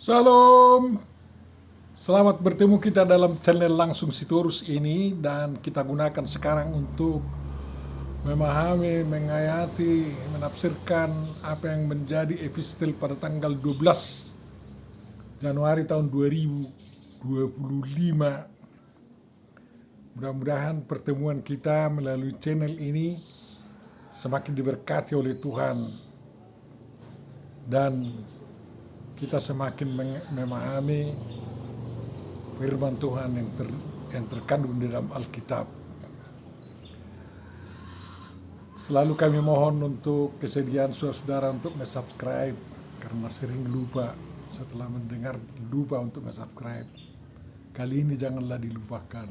Salam, selamat bertemu kita dalam channel Langsung Sitorus ini dan kita gunakan sekarang untuk memahami, menghayati, menafsirkan apa yang menjadi epistel pada tanggal 12 Januari tahun 2025. Mudah-mudahan pertemuan kita melalui channel ini semakin diberkati oleh Tuhan dan kita semakin memahami firman Tuhan yang terkandung di dalam Alkitab. Selalu kami mohon untuk kesediaan saudara-saudara untuk subscribe karena sering lupa setelah mendengar, lupa untuk subscribe. Kali ini janganlah dilupakan,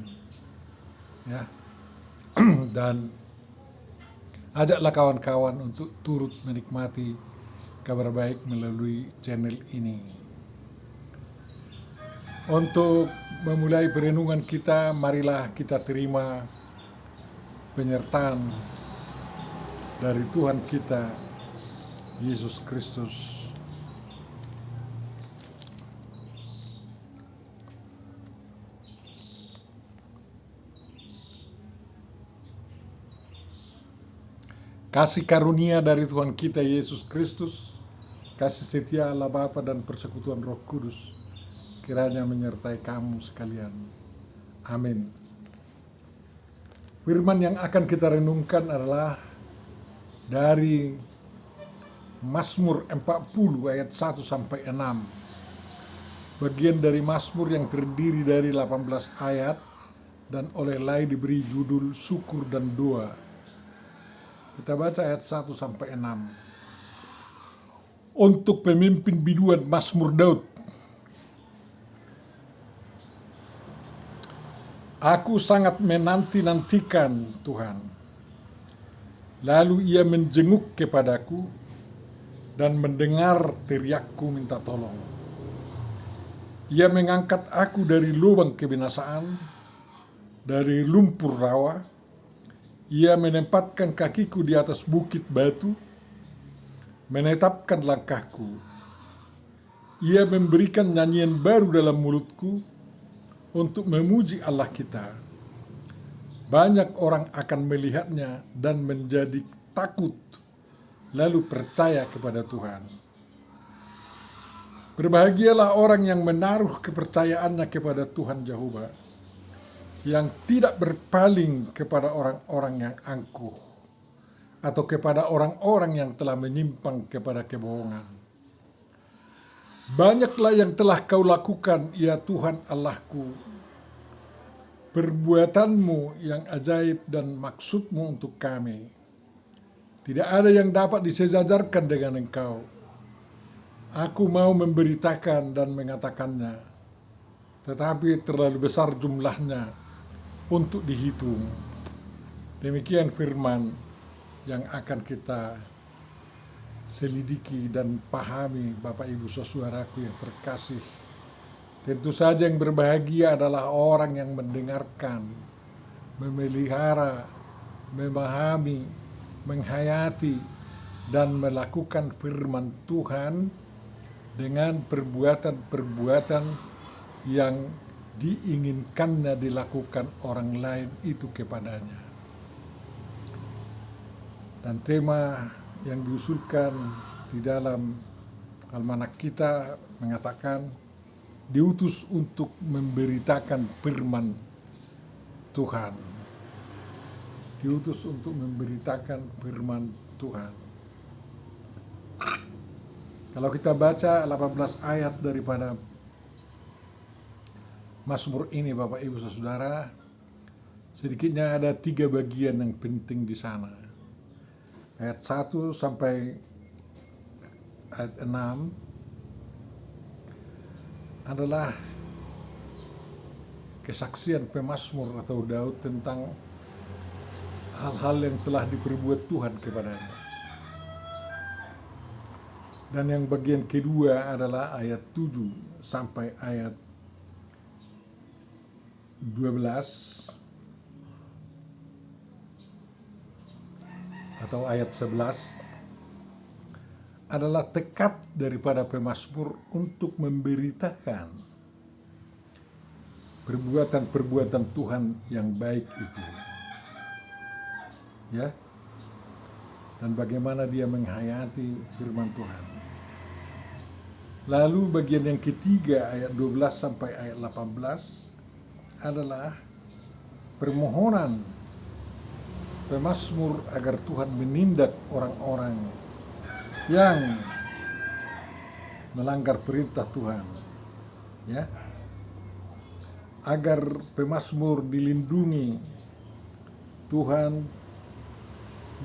ya. Dan ajaklah kawan-kawan untuk turut menikmati kabar baik melalui channel ini. Untuk memulai perenungan kita, marilah kita terima penyertaan dari Tuhan kita, Yesus Kristus. Kasih karunia dari Tuhan kita, Yesus Kristus, kasih setia Allah Bapa dan persekutuan Roh Kudus kiranya menyertai kamu sekalian. Amin. Firman yang akan kita renungkan adalah dari Mazmur 40 ayat 1 sampai 6. Bagian dari Mazmur yang terdiri dari 18 ayat dan oleh Lai diberi judul Syukur dan Doa. Kita baca ayat 1 sampai 6. Untuk pemimpin biduan Mazmur Daud. Aku sangat menanti-nantikan Tuhan. Lalu ia menjenguk kepadaku dan mendengar teriakku minta tolong. Ia mengangkat aku dari lubang kebinasaan, dari lumpur rawa. Ia menempatkan kakiku di atas bukit batu, menetapkan langkahku. Ia memberikan nyanyian baru dalam mulutku untuk memuji Allah kita. Banyak orang akan melihatnya dan menjadi takut, lalu percaya kepada Tuhan. Berbahagialah orang yang menaruh kepercayaannya kepada Tuhan Jehovah, yang tidak berpaling kepada orang-orang yang angkuh, atau kepada orang-orang yang telah menyimpang kepada kebohongan. Banyaklah yang telah kau lakukan, ya Tuhan Allahku, perbuatanmu yang ajaib dan maksudmu untuk kami. Tidak ada yang dapat disejajarkan dengan engkau. Aku mau memberitakan dan mengatakannya, tetapi terlalu besar jumlahnya untuk dihitung. Demikian firman yang akan kita selidiki dan pahami, Bapak Ibu saudaraku yang terkasih. Tentu saja yang berbahagia adalah orang yang mendengarkan, memelihara, memahami, menghayati, dan melakukan firman Tuhan dengan perbuatan-perbuatan yang diinginkannya dilakukan orang lain itu kepadanya. Dan tema yang diusulkan di dalam almanak kita mengatakan diutus untuk memberitakan firman Tuhan. Diutus untuk memberitakan firman Tuhan. Kalau kita baca 18 ayat daripada Mazmur ini, Bapak Ibu Saudara, sedikitnya ada 3 bagian yang penting di sana. Ayat 1 sampai ayat 6 adalah kesaksian pemazmur atau Daud tentang hal-hal yang telah diperbuat Tuhan kepadanya. Dan yang bagian kedua adalah ayat 7 sampai ayat 12 atau ayat 11 adalah tekad daripada pemazmur untuk memberitakan perbuatan-perbuatan Tuhan yang baik itu. Ya. Dan bagaimana dia menghayati firman Tuhan. Lalu bagian yang ketiga ayat 12 sampai ayat 18 adalah permohonan pemazmur agar Tuhan menindak orang-orang yang melanggar perintah Tuhan. Ya. Agar pemazmur dilindungi Tuhan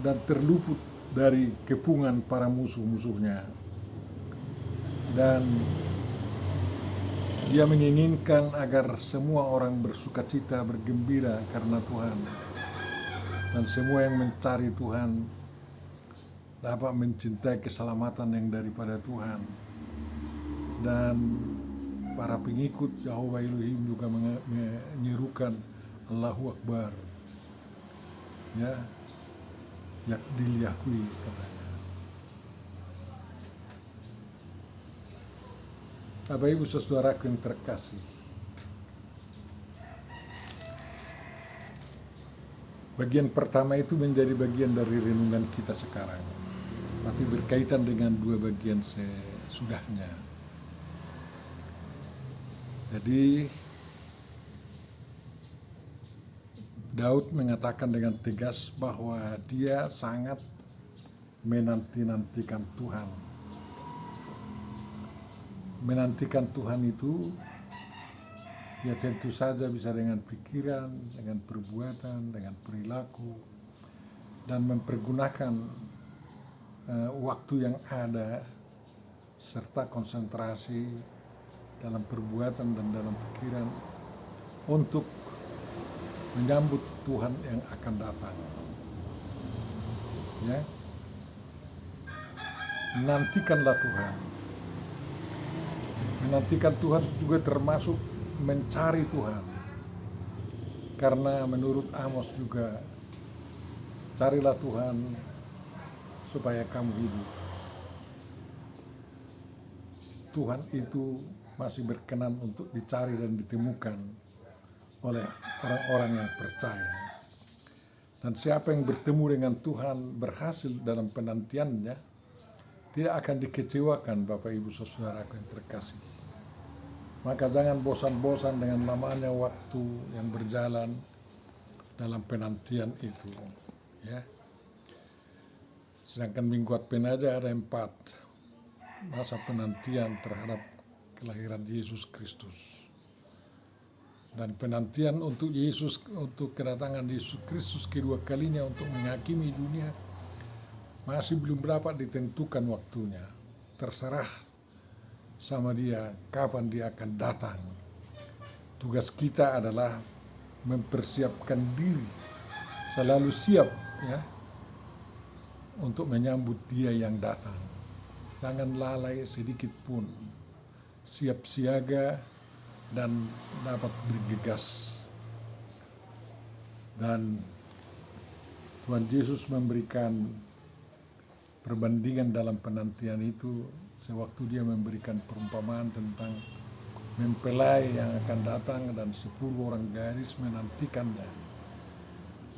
dan terluput dari kepungan para musuh-musuhnya. Dan dia menginginkan agar semua orang bersukacita, bergembira karena Tuhan. Dan semua yang mencari Tuhan dapat mencintai keselamatan yang daripada Tuhan. Dan para pengikut Yahweh Elohim juga menyerukan Allahu Akbar. Ya, Yakdil Yahwi katanya. Bapak Ibu saudaraku yang terkasih, bagian pertama itu menjadi bagian dari renungan kita sekarang, tapi berkaitan dengan dua bagian sesudahnya. Jadi Daud mengatakan dengan tegas bahwa dia sangat menanti-nantikan Tuhan. Menantikan Tuhan itu ya tentu saja bisa dengan pikiran, dengan perbuatan, dengan perilaku, dan mempergunakan waktu yang ada serta konsentrasi dalam perbuatan dan dalam pikiran untuk menyambut Tuhan yang akan datang. Ya. Menantikanlah Tuhan. Menantikan Tuhan juga termasuk mencari Tuhan. Karena menurut Amos juga, carilah Tuhan supaya kamu hidup. Tuhan itu masih berkenan untuk dicari dan ditemukan oleh orang-orang yang percaya. Dan siapa yang bertemu dengan Tuhan berhasil dalam penantiannya, tidak akan dikecewakan Bapak Ibu saudaraku yang terkasih. Maka jangan bosan-bosan dengan lamanya waktu yang berjalan dalam penantian itu. Ya. Sedangkan minggu Advent aja ada 4 masa penantian terhadap kelahiran Yesus Kristus. Dan penantian untuk Yesus, untuk kedatangan Yesus Kristus kedua kalinya untuk menghakimi dunia masih belum dapat ditentukan waktunya. Terserah sama dia kapan dia akan datang. Tugas kita adalah mempersiapkan diri, selalu siap ya untuk menyambut dia yang datang. Jangan lalai sedikit pun, siap siaga dan dapat bergegas. Dan Tuhan Yesus memberikan perbandingan dalam penantian itu sewaktu dia memberikan perumpamaan tentang mempelai yang akan datang dan 10 orang gadis menantikannya.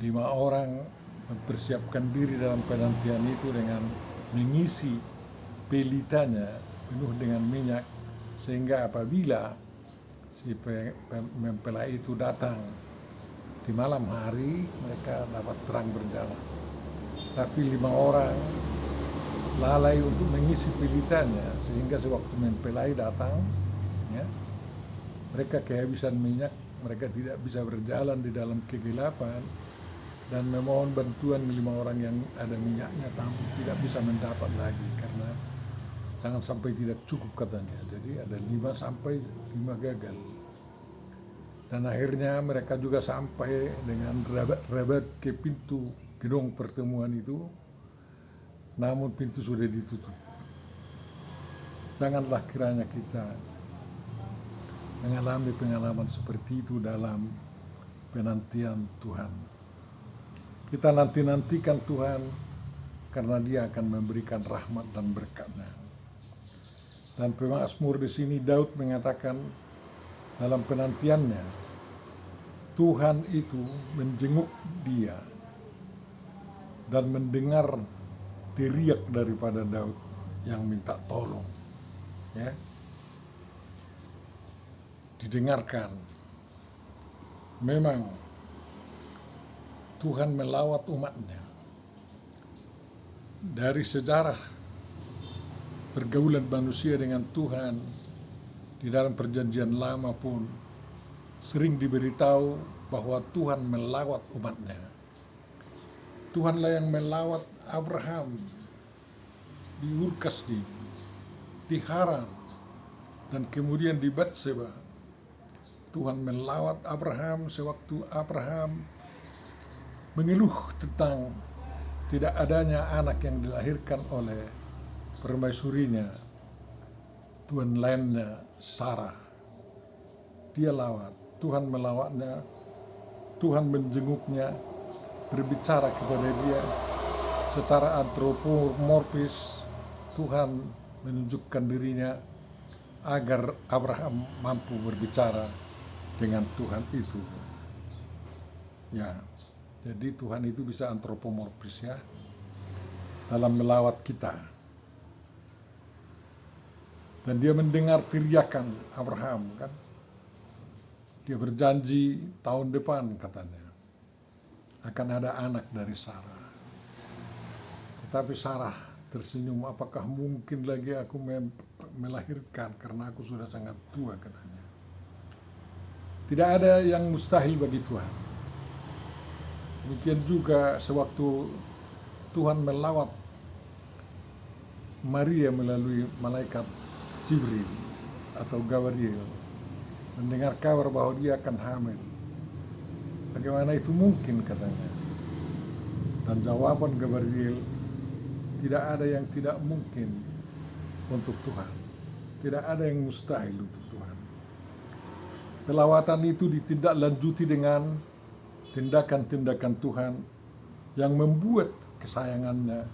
5 orang mempersiapkan diri dalam penantian itu dengan mengisi pelitanya penuh dengan minyak, sehingga apabila si mempelai itu datang di malam hari, mereka dapat terang berjalan. Tapi 5 orang lalai untuk mengisi pelitanya, sehingga sewaktu mempelai datang, ya, mereka kehabisan minyak, mereka tidak bisa berjalan di dalam kegelapan dan memohon bantuan 5 orang yang ada minyaknya, tapi tidak bisa mendapat lagi karena jangan sampai tidak cukup katanya. Jadi ada 5 sampai 5 gagal. Dan akhirnya mereka juga sampai dengan rabat ke pintu gedung pertemuan itu, namun pintu sudah ditutup. Janganlah kiranya kita mengalami pengalaman seperti itu dalam penantian Tuhan. Kita nanti-nantikan Tuhan karena Dia akan memberikan rahmat dan berkat-Nya. Dan pemazmur di sini Daud mengatakan dalam penantiannya, Tuhan itu menjenguk dia dan mendengar teriak daripada Daud yang minta tolong. Ya, didengarkan. Memang Tuhan melawat umatnya. Dari sejarah pergaulan manusia dengan Tuhan di dalam perjanjian lama pun sering diberitahu bahwa Tuhan melawat umatnya. Tuhanlah yang melawat Abraham di Ur Kasdim, di Haran, dan kemudian di Batseba. Tuhan melawat Abraham sewaktu Abraham mengeluh tentang tidak adanya anak yang dilahirkan oleh permaisurinya, tuan lainnya Sarah. Dia lawat, Tuhan melawatnya, Tuhan menjenguknya, berbicara kepada dia secara antropomorfis. Tuhan menunjukkan dirinya agar Abraham mampu berbicara dengan Tuhan itu. Ya, jadi Tuhan itu bisa antropomorfis ya, dalam melawat kita. Dan dia mendengar teriakan Abraham kan. Dia berjanji tahun depan katanya akan ada anak dari Sarah. Tetapi Sarah tersenyum, apakah mungkin lagi aku melahirkan karena aku sudah sangat tua katanya. Tidak ada yang mustahil bagi Tuhan. Demikian juga sewaktu Tuhan melawat Maria melalui malaikat Jibril atau Gabriel, mendengar kabar bahwa dia akan hamil. Bagaimana itu mungkin katanya. Dan jawaban Gabriel, tidak ada yang tidak mungkin untuk Tuhan. Tidak ada yang mustahil untuk Tuhan. Pelawatan itu ditindaklanjuti dengan tindakan-tindakan Tuhan yang membuat kesayangannya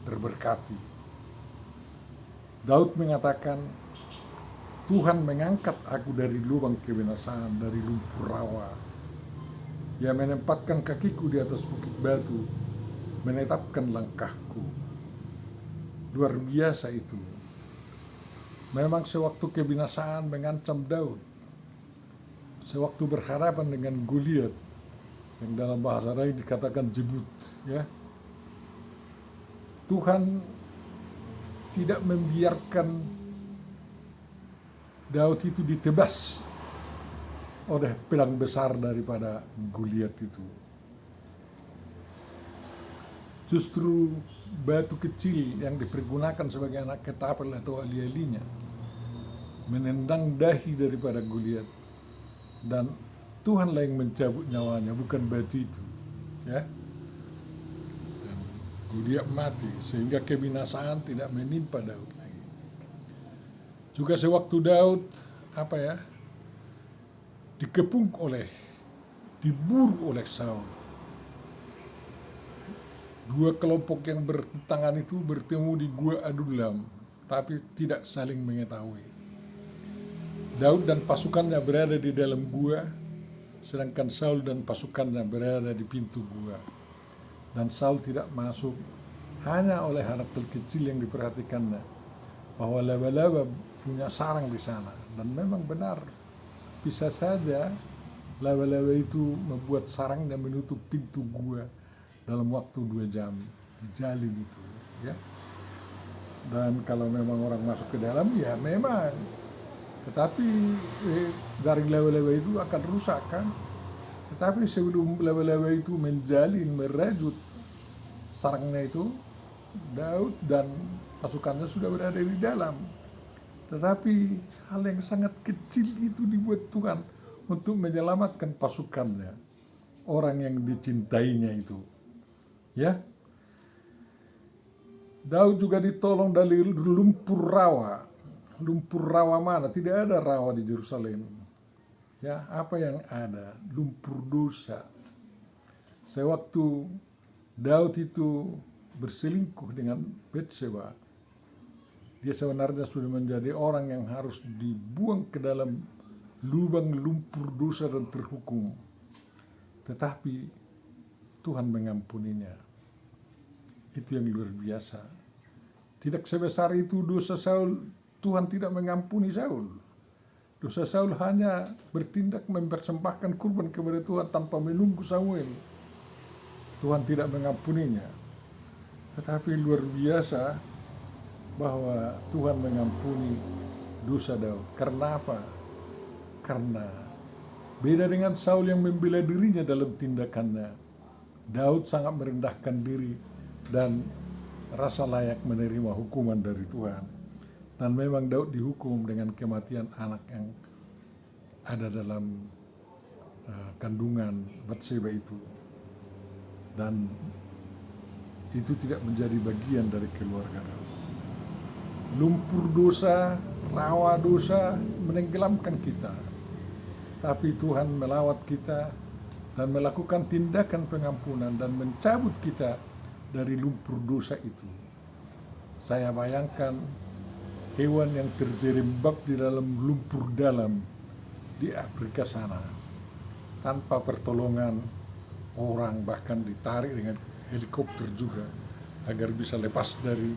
terberkati. Daud mengatakan, Tuhan mengangkat aku dari lubang kebinasaan, dari lumpur rawa. Ia menempatkan kakiku di atas bukit batu, menetapkan langkahku. Luar biasa itu. Memang sewaktu kebinasaan mengancam Daud, sewaktu berhadapan dengan Goliat, yang dalam bahasa lain dikatakan Jebut, ya, Tuhan tidak membiarkan Daud itu ditebas oleh pedang besar daripada Goliat itu. Justru batu kecil yang dipergunakan sebagai anak ketapel atau ali-alinya menendang dahi daripada Goliat, dan Tuhanlah yang mencabut nyawanya, bukan batu itu, ya. Goliat mati sehingga kebinasaan tidak menimpa Daud lagi. Juga sewaktu Daud dikepung diburu oleh Saul. Dua kelompok yang bertentangan itu bertemu di Gua Adullam, tapi tidak saling mengetahui. Daud dan pasukannya berada di dalam gua, sedangkan Saul dan pasukannya berada di pintu gua. Dan Saul tidak masuk hanya oleh hal kecil yang diperhatikannya, bahwa laba-laba punya sarang di sana. Dan memang benar, bisa saja laba-laba itu membuat sarangnya menutup pintu gua dalam waktu 2 jam, dijalin itu, ya. Dan kalau memang orang masuk ke dalam, ya memang, tetapi jaring laba-laba itu akan rusak kan. Tetapi sebelum laba-laba itu menjalin, merajut sarangnya itu, Daud dan pasukannya sudah berada di dalam. Tetapi hal yang sangat kecil itu dibuat Tuhan untuk menyelamatkan pasukannya, orang yang dicintainya itu. Ya, Daud juga ditolong dari lumpur rawa. Lumpur rawa mana? Tidak ada rawa di Yerusalem. Ya, apa yang ada? Lumpur dosa. Sewaktu Daud itu berselingkuh dengan Batseba, dia sebenarnya sudah menjadi orang yang harus dibuang ke dalam lubang lumpur dosa dan terhukum. Tetapi Tuhan mengampuninya. Itu yang luar biasa. Tidak sebesar itu dosa Saul, Tuhan tidak mengampuni Saul. Dosa Saul hanya bertindak mempersembahkan kurban kepada Tuhan tanpa menunggu Samuel. Tuhan tidak mengampuninya. Tetapi luar biasa bahwa Tuhan mengampuni dosa Daud. Karena apa? Karena beda dengan Saul yang membela dirinya dalam tindakannya. Daud sangat merendahkan diri dan rasa layak menerima hukuman dari Tuhan. Dan memang Daud dihukum dengan kematian anak yang ada dalam kandungan Batseba itu. Dan itu tidak menjadi bagian dari keluarga Daud. Lumpur dosa, rawa dosa menenggelamkan kita. Tapi Tuhan melawat kita dan melakukan tindakan pengampunan dan mencabut kita dari lumpur dosa itu. Saya bayangkan hewan yang terjerembab di dalam lumpur dalam di Afrika sana, tanpa pertolongan orang, bahkan ditarik dengan helikopter juga agar bisa lepas dari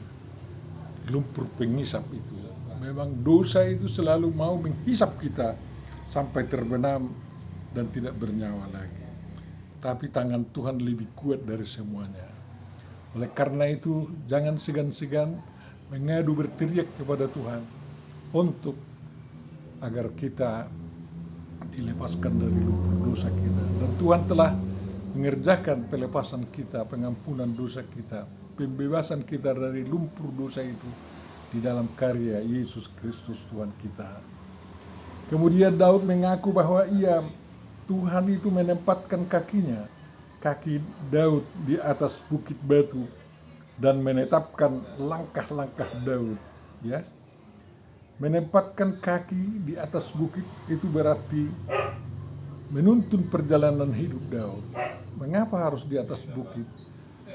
lumpur penghisap itu. Memang dosa itu selalu mau menghisap kita sampai terbenam dan tidak bernyawa lagi. Tapi tangan Tuhan lebih kuat dari semuanya. Oleh karena itu, jangan segan-segan mengadu berteriak kepada Tuhan untuk agar kita dilepaskan dari lumpur dosa kita. Dan Tuhan telah mengerjakan pelepasan kita, pengampunan dosa kita, pembebasan kita dari lumpur dosa itu di dalam karya Yesus Kristus Tuhan kita. Kemudian Daud mengaku bahwa Tuhan itu menempatkan kaki Daud di atas bukit batu dan menetapkan langkah-langkah Daud, ya. Menempatkan kaki di atas bukit itu berarti menuntun perjalanan hidup Daud. Mengapa harus di atas bukit?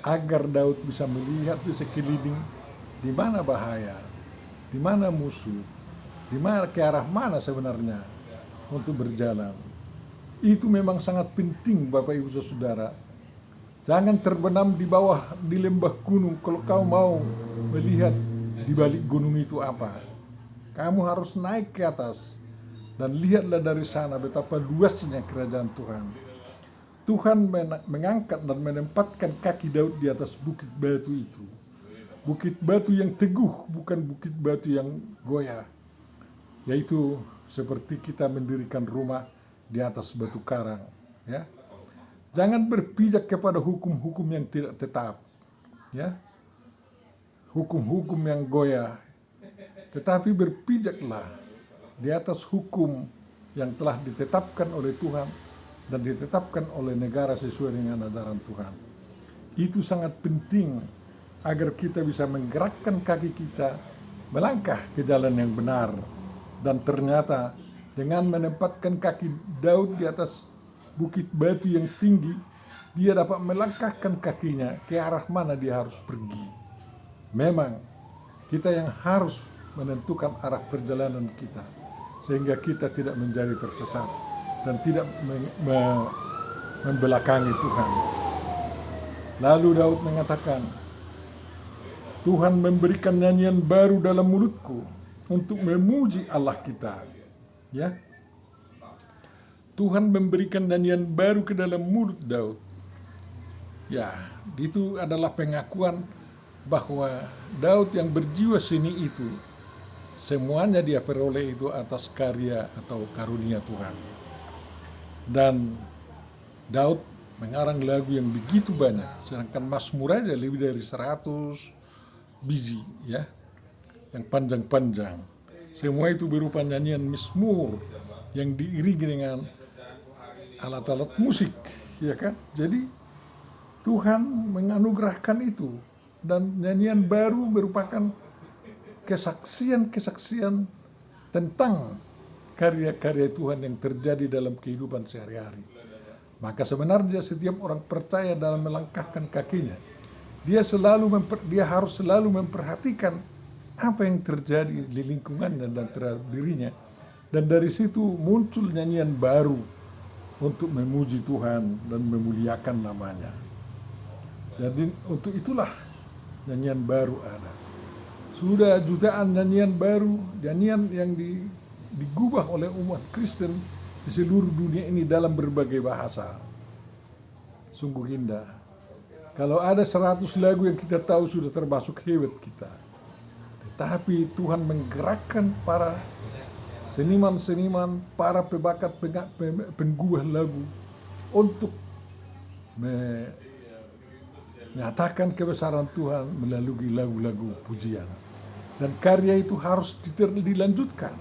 Agar Daud bisa melihat di sekeliling di mana bahaya, di mana musuh, di mana ke arah mana sebenarnya untuk berjalan. Itu memang sangat penting, Bapak Ibu Saudara. Jangan terbenam di lembah gunung kalau kau mau melihat di balik gunung itu apa. Kamu harus naik ke atas dan lihatlah dari sana betapa luasnya kerajaan Tuhan. Tuhan mengangkat dan menempatkan kaki Daud di atas bukit batu itu. Bukit batu yang teguh, bukan bukit batu yang goyah. Yaitu seperti kita mendirikan rumah di atas batu karang, ya. Jangan berpijak kepada hukum-hukum yang tidak tetap, ya. Hukum-hukum yang goyah. Tetapi berpijaklah di atas hukum yang telah ditetapkan oleh Tuhan dan ditetapkan oleh negara sesuai dengan ajaran Tuhan. Itu sangat penting agar kita bisa menggerakkan kaki kita melangkah ke jalan yang benar. Dan ternyata dengan menempatkan kaki Daud di atas bukit batu yang tinggi, dia dapat melangkahkan kakinya ke arah mana dia harus pergi. Memang kita yang harus menentukan arah perjalanan kita, sehingga kita tidak menjadi tersesat dan tidak membelakangi Tuhan. Lalu Daud mengatakan, Tuhan memberikan nyanyian baru dalam mulutku untuk memuji Allah kita. Ya, Tuhan memberikan nyanyian baru ke dalam mulut Daud. Ya, itu adalah pengakuan bahwa Daud yang berjiwa seni itu, semuanya dia peroleh itu atas karya atau karunia Tuhan. Dan Daud mengarang lagu yang begitu banyak, sedangkan Mazmur aja lebih dari 100 biji, ya, yang panjang-panjang. Semua itu berupa nyanyian Mazmur yang diiringi dengan alat-alat musik, ya kan? Jadi Tuhan menganugerahkan itu, dan nyanyian baru merupakan kesaksian-kesaksian tentang karya-karya Tuhan yang terjadi dalam kehidupan sehari-hari. Maka sebenarnya setiap orang percaya dalam melangkahkan kakinya, dia harus selalu memperhatikan apa yang terjadi di lingkungannya dan terhadap dirinya. Dan dari situ muncul nyanyian baru untuk memuji Tuhan dan memuliakan namanya. Jadi untuk itulah nyanyian baru ada. Sudah jutaan nyanyian baru, nyanyian yang digubah oleh umat Kristen di seluruh dunia ini dalam berbagai bahasa. Sungguh indah. Kalau ada 100 lagu yang kita tahu sudah termasuk hebat kita. Tetapi Tuhan menggerakkan para seniman-seniman, para penggubah lagu untuk menyatakan kebesaran Tuhan melalui lagu-lagu pujian. Dan karya itu harus dilanjutkan,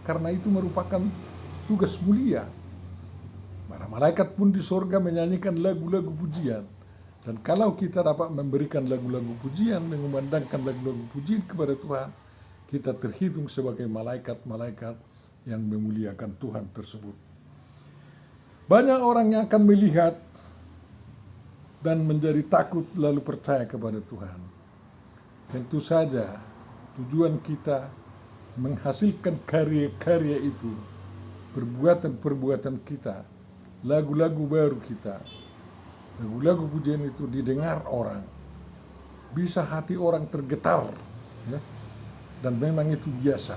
karena itu merupakan tugas mulia. Para malaikat pun di sorga menyanyikan lagu-lagu pujian. Dan kalau kita dapat memberikan lagu-lagu pujian, mengumandangkan lagu-lagu pujian kepada Tuhan, kita terhitung sebagai malaikat-malaikat yang memuliakan Tuhan tersebut. Banyak orang yang akan melihat dan menjadi takut lalu percaya kepada Tuhan. Tentu saja tujuan kita menghasilkan karya-karya itu, perbuatan-perbuatan kita, lagu-lagu baru kita, lagu-lagu pujian itu didengar orang, bisa hati orang tergetar, ya. Dan memang itu biasa.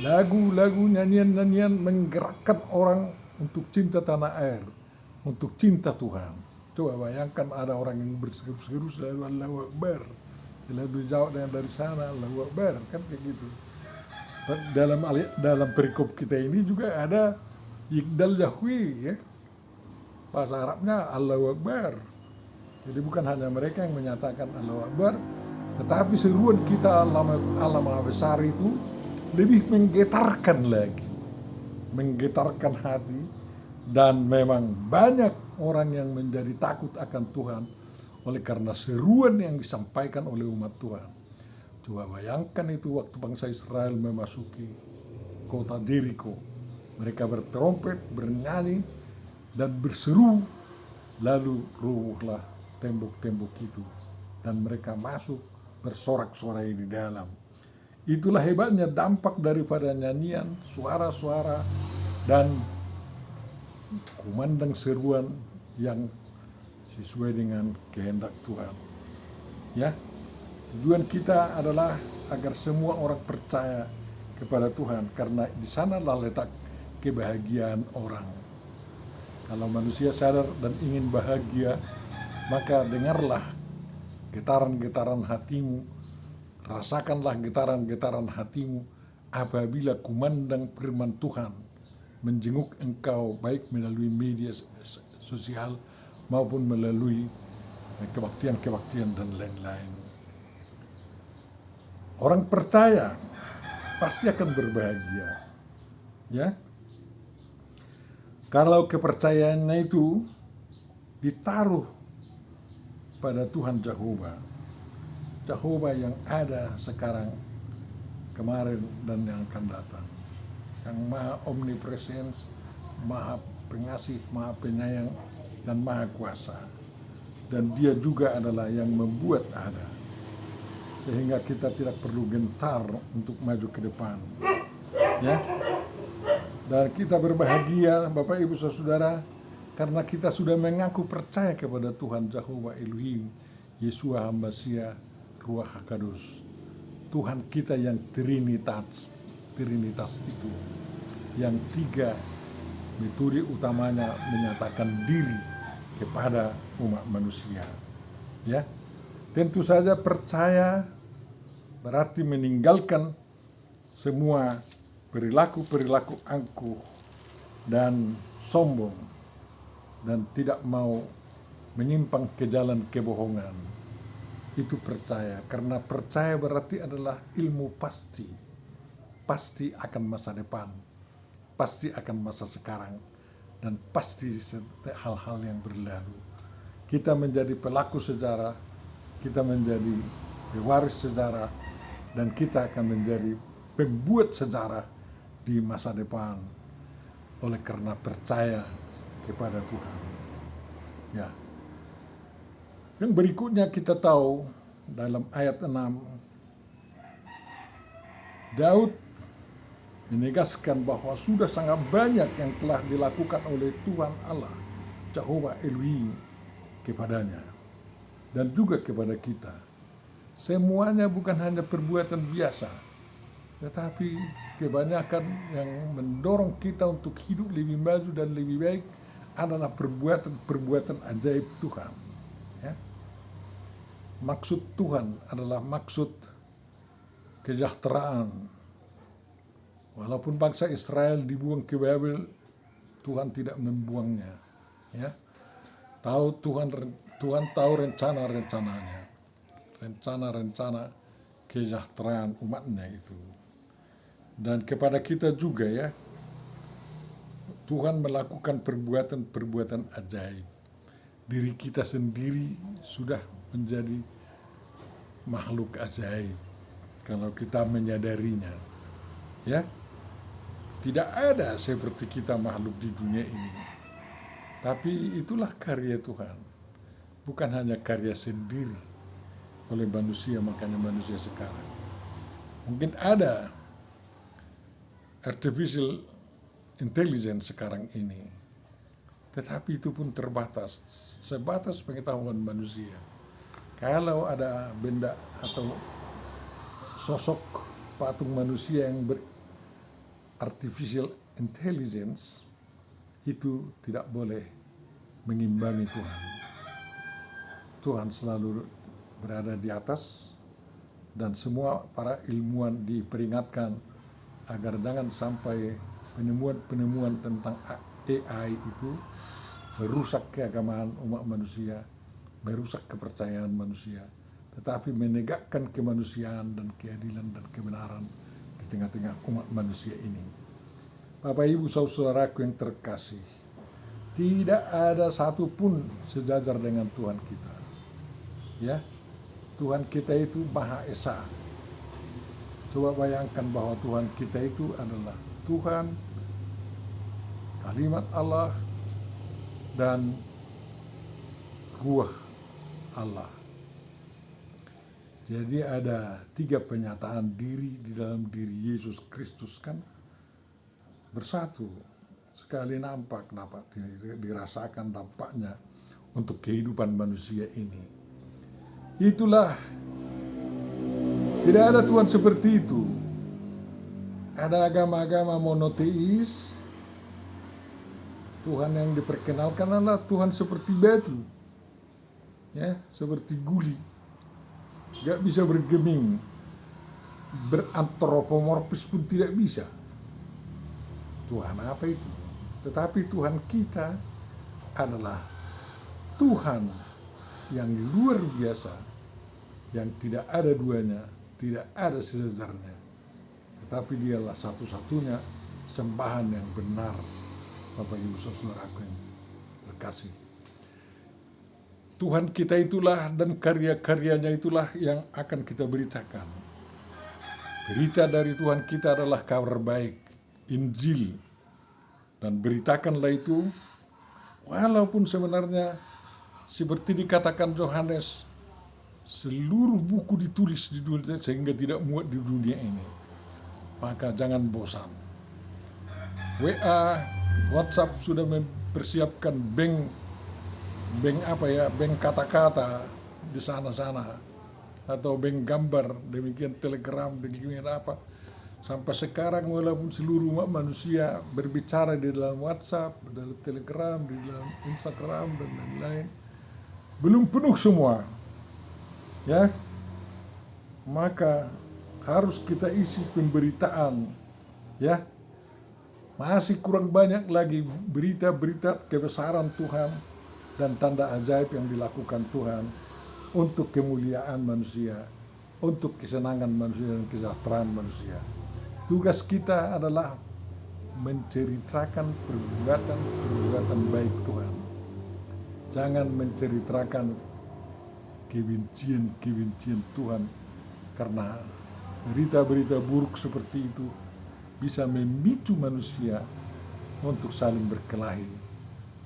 Lagu-lagu, nyanyian-nyanyian menggerakkan orang untuk cinta tanah air, untuk cinta Tuhan. Coba bayangkan ada orang yang berseru-seru selalu Allahu Akbar, lalu jawab dengan dari sana Allahu Akbar, kan kayak gitu. Dalam perikop kita ini juga ada Iqdal Yahwi, ya. Bahasa Arabnya Allahu Akbar. Jadi bukan hanya mereka yang menyatakan Allahu Akbar, tetapi seruan kita Allah Maha Besar itu lebih menggetarkan lagi, menggetarkan hati. Dan memang banyak orang yang menjadi takut akan Tuhan oleh karena seruan yang disampaikan oleh umat Tuhan. Coba bayangkan itu waktu bangsa Israel memasuki kota Jericho. Mereka bertrompet, bernyanyi, dan berseru, lalu rubuhlah tembok-tembok itu, dan mereka masuk bersorak-sorai di dalam. Itulah hebatnya dampak daripada nyanyian, suara-suara, dan kumandang seruan yang sesuai dengan kehendak Tuhan. Ya, tujuan kita adalah agar semua orang percaya kepada Tuhan, karena di sanalah letak kebahagiaan orang. Kalau manusia sadar dan ingin bahagia, maka dengarlah getaran-getaran hatimu, rasakanlah getaran-getaran hatimu apabila kumandang firman Tuhan menjenguk engkau, baik melalui media sosial maupun melalui kebaktian-kebaktian dan lain-lain. Orang percaya pasti akan berbahagia, ya. Kalau kepercayaannya itu ditaruh pada Tuhan Jehovah yang ada sekarang, kemarin, dan yang akan datang, yang maha omnipresens, maha pengasih, maha penyayang, dan maha kuasa. Dan dia juga adalah yang membuat ada, sehingga kita tidak perlu gentar untuk maju ke depan, ya. Dan kita berbahagia, Bapak Ibu Saudara, karena kita sudah mengaku percaya kepada Tuhan Jehovah Elohim, Yeshua HaMashiach, Ruach HaKudus. Tuhan kita yang Trinitas itu, yang tiga metode utamanya menyatakan diri kepada umat manusia. Ya, tentu saja percaya berarti meninggalkan semua perilaku-perilaku angkuh dan sombong, dan tidak mau menyimpang ke jalan kebohongan. Itu percaya, karena percaya berarti adalah ilmu pasti akan masa depan, pasti akan masa sekarang, dan pasti hal-hal yang berlalu. Kita menjadi pelaku sejarah, kita menjadi pewaris sejarah, dan kita akan menjadi pembuat sejarah di masa depan oleh karena percaya kepada Tuhan. Ya. Yang berikutnya kita tahu dalam ayat 6, Daud menegaskan bahwa sudah sangat banyak yang telah dilakukan oleh Tuhan Allah, Jehovah Elohim, kepadanya dan juga kepada kita. Semuanya bukan hanya perbuatan biasa, tetapi kebanyakan yang mendorong kita untuk hidup lebih maju dan lebih baik adalah perbuatan ajaib Tuhan. Ya. Maksud Tuhan adalah maksud kesejahteraan. Walaupun bangsa Israel dibuang ke Babel, Tuhan tidak membuangnya. Ya. Tuhan tahu rencana-rencananya, rencana-rencana kesejahteraan umatnya itu. Dan kepada kita juga ya, Tuhan melakukan perbuatan-perbuatan ajaib. Diri kita sendiri sudah menjadi makhluk ajaib kalau kita menyadarinya. Ya, tidak ada seperti kita makhluk di dunia ini. Tapi itulah karya Tuhan. Bukan hanya karya sendiri oleh manusia, makanya manusia sekarang. Mungkin ada artificial intelligence sekarang ini. Tetapi itu pun terbatas. Sebatas pengetahuan manusia. Kalau ada benda atau sosok patung manusia yang artificial intelligence, itu tidak boleh mengimbangi Tuhan. Tuhan selalu berada di atas, dan semua para ilmuwan diperingatkan agar jangan sampai penemuan-penemuan tentang AI itu merusak keagamaan umat manusia, merusak kepercayaan manusia, tetapi menegakkan kemanusiaan dan keadilan dan kebenaran di tengah-tengah umat manusia ini. Bapak Ibu saudaraku yang terkasih, tidak ada satupun sejajar dengan Tuhan kita. Ya, Tuhan kita itu Maha Esa. Coba bayangkan bahwa Tuhan kita itu adalah Tuhan, kalimat Allah, dan Ruh Allah. Jadi ada 3 penyataan diri di dalam diri Yesus Kristus kan bersatu. Sekali nampak dirasakan dampaknya untuk kehidupan manusia ini. Itulah, tidak ada Tuhan seperti itu. Ada agama-agama monoteis. Tuhan yang diperkenalkan adalah Tuhan seperti batu, ya, seperti guli, gak bisa bergeming, berantropomorfis pun tidak bisa. Tuhan apa itu? Tetapi Tuhan kita adalah Tuhan yang luar biasa, yang tidak ada duanya, tidak ada sejajarnya. Tetapi dialah satu-satunya sembahan yang benar, Bapak Ibu saudaraku yang terkasih. Tuhan kita itulah dan karya-karyanya itulah yang akan kita beritakan. Berita dari Tuhan kita adalah kabar baik, Injil, dan beritakanlah itu, walaupun sebenarnya seperti dikatakan Yohanes, seluruh buku ditulis di dunia sehingga tidak muat di dunia ini. Maka jangan bosan. WA, WhatsApp sudah mempersiapkan bank kata-kata di sana-sana, atau bank gambar, demikian Telegram, demikian apa. Sampai sekarang walaupun seluruh manusia berbicara di dalam WhatsApp, di dalam Telegram, di dalam Instagram dan lain-lain, belum penuh semua. Ya. Maka harus kita isi pemberitaan, ya. Masih kurang banyak lagi berita-berita kebesaran Tuhan dan tanda ajaib yang dilakukan Tuhan untuk kemuliaan manusia, untuk kesenangan manusia dan kesejahteraan manusia. Tugas kita adalah menceritakan perbuatan baik Tuhan. Jangan menceritakan kebencian Tuhan, karena berita-berita buruk seperti itu bisa memicu manusia untuk saling berkelahi.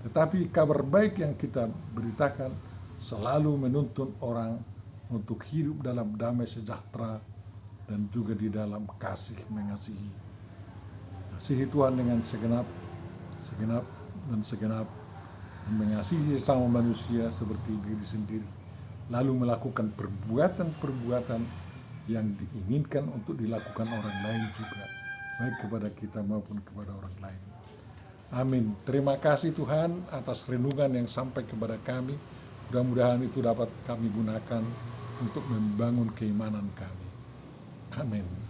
Tetapi kabar baik yang kita beritakan selalu menuntun orang untuk hidup dalam damai sejahtera dan juga di dalam kasih mengasihi. Kasihi Tuhan dengan segenap dan mengasihi sesama manusia seperti diri sendiri. Lalu melakukan perbuatan-perbuatan yang diinginkan untuk dilakukan orang lain juga, baik kepada kita maupun kepada orang lain. Amin. Terima kasih Tuhan atas renungan yang sampai kepada kami. Mudah-mudahan itu dapat kami gunakan untuk membangun keimanan kami. Amin.